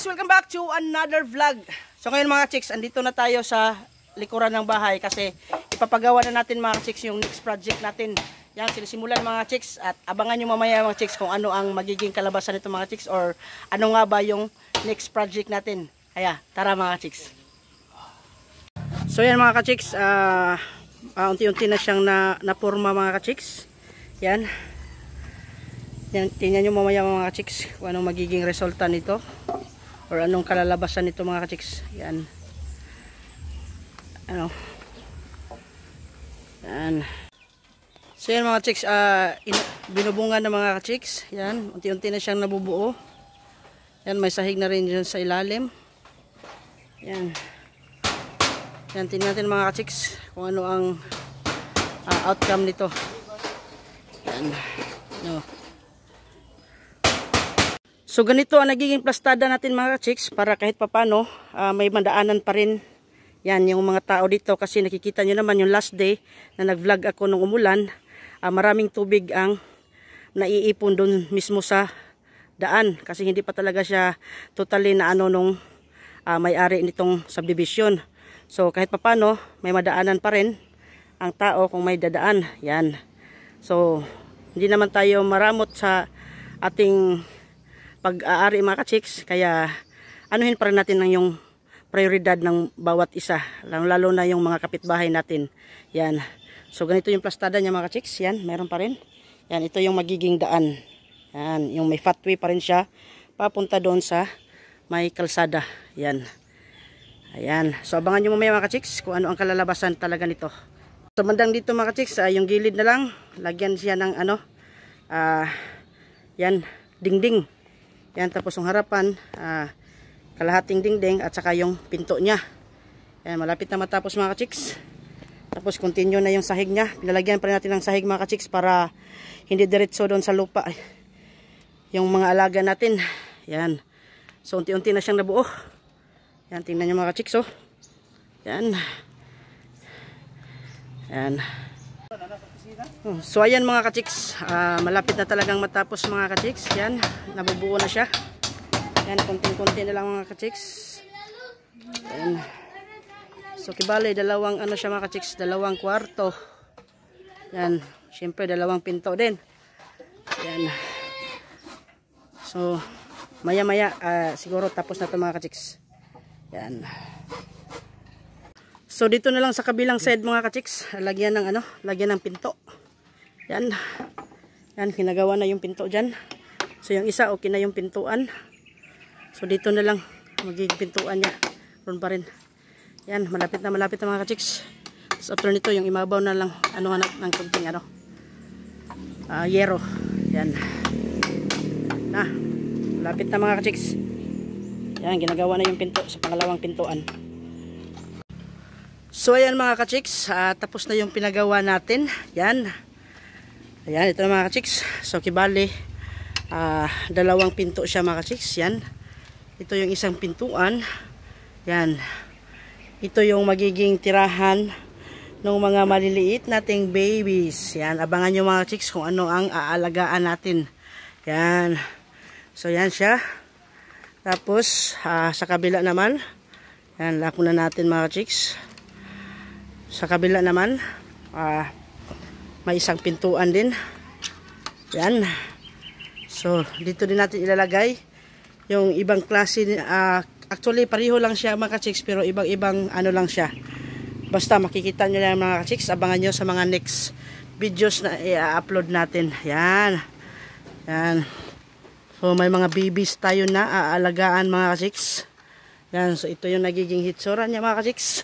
guys, welcome back to another vlog. So ngayon mga chicks, andito na tayo sa likuran ng bahay kasi ipapagawa na natin mga chicks yung next project natin. Yan, sinisimulan mga chicks at abangan nyo mamaya mga chicks kung ano ang magiging kalabasan nito mga chicks or ano nga ba yung next project natin. Kaya, tara mga chicks. So yan mga ka-chicks, unti-unti na siyang napurma mga ka-chicks. Yan. Yan, tingnan nyo mamaya mga ka-chicks kung anong magiging resulta nito or anong kalalabasan nito mga ka-chicks. Yan. Ano. Yan. So yan mga chicks, binubungan ng mga ka-chicks. Yan, unti-unti na siyang nabubuo. Yan, may sahig na rin dyan sa ilalim. Yan. Yan, tingnan natin mga ka-chicks kung ano ang outcome nito. Yan. No. So ganito ang nagiging plastada natin mga ka-chicks para kahit papano may madaanan pa rin yan yung mga tao dito kasi nakikita nyo naman yung last day na nag-vlog ako nung umulan, maraming tubig ang naiipon doon mismo sa daan kasi hindi pa talaga siya totally na ano nung may-ari nitong subdivision. So kahit papano may madaanan pa rin ang tao kung may dadaan. Yan. So hindi naman tayo maramot sa ating pag-aari mga ka-chicks, kaya anuhin pa rin natin ng yung prioridad ng bawat isa, lalo na yung mga kapitbahay natin. Yan. So ganito yung plastada niya mga ka-chicks. Yan, meron pa rin. Yan, ito yung magiging daan. Yan, yung may footway pa rin siya papunta doon sa may kalsada. Yan. Ayan. So abangan nyo mamaya mga ka-chicks kung ano ang kalalabasan talaga nito. So bandang dito mga ka-chicks, yung gilid na lang, lagyan siya ng ano, yan, dingding. Yan, tapos yung harapan, kalahating dingding at saka yung pinto niya. Yan, malapit na matapos mga ka-chicks. Tapos continue na yung sahig niya. Pinalagyan pa rin natin ng sahig mga ka-chicks para hindi diretso doon sa lupa yung mga alaga natin. Yan. So unti-unti na siyang nabuo. Yan, tingnan nyo mga ka-chicks oh. Yan. Yan. So ayan mga ka-chicks, malapit na talagang matapos mga ka-chicks. Yan, nabubuo na siya. Yan, konting-konti na lang mga ka-chicks. Yan. So kibali, dalawang ano siya mga ka-chicks, dalawang kwarto. Yan, syempre dalawang pinto din. Yan. So maya-maya siguro tapos na ito mga ka-chicks. Yan. So dito na lang sa kabilang side mga ka-chicks, lagyan ng ano, lagyan ng pinto. Yan. Yan, kinagawa na yung pinto dyan. So yung isa okay na yung pintuan. So dito na lang magiging pintuan niya. Ron pa rin. Yan, malapit na mga ka-chicks. So after nito yung imabaw na lang ano ng kunting ano. Yero. Yan. Na, malapit na mga ka-chicks. Yan, ginagawa na yung pinto sa pangalawang pintuan. So ayan mga ka-chicks, tapos na yung pinagawa natin. Yan. Ayan, ito na mga ka-chicks. So kibali, dalawang pinto siya mga ka-chicks. Yan. Ito yung isang pintuan. Yan. Ito yung magiging tirahan ng mga maliliit nating babies. Yan, abangan nyo mga ka-chicks kung ano ang aalagaan natin. Yan. So yan siya. Tapos, sa kabila naman, yan, lako na natin mga ka-chicks. Sa kabila naman, may isang pintuan din. Yan. So, dito din natin ilalagay yung ibang klase. Actually, pareho lang siya mga ka-chicks, pero ibang-ibang ano lang siya. Basta makikita nyo lang mga ka-chicks. Abangan nyo sa mga next videos na i-upload natin. Yan. Yan. So, may mga babies tayo na aalagaan mga ka-chicks. Yan. So, ito yung nagiging hitsura niya mga ka-chicks.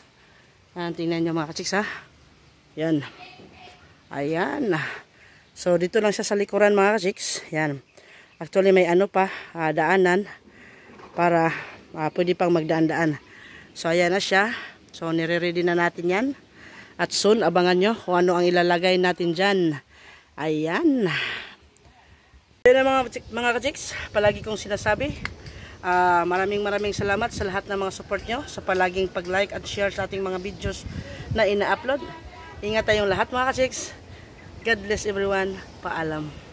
Yan, tingnan nyo mga ka-chicks ha. Yan. Ayan. So dito lang siya sa likuran mga ka-chicks. Yan. Actually may ano pa, daanan para pwede pang magdaan-daan. So ayan na siya. So nire-ready na natin yan. At soon abangan nyo kung ano ang ilalagay natin dyan. Ayan. Ayan na mga ka-chicks. Palagi kong sinasabi. Maraming salamat sa lahat ng mga support nyo. Sa palaging pag-like at share sa ating mga videos na ina-upload. Ingat tayong lahat mga ka-chicks. God bless everyone. Paalam.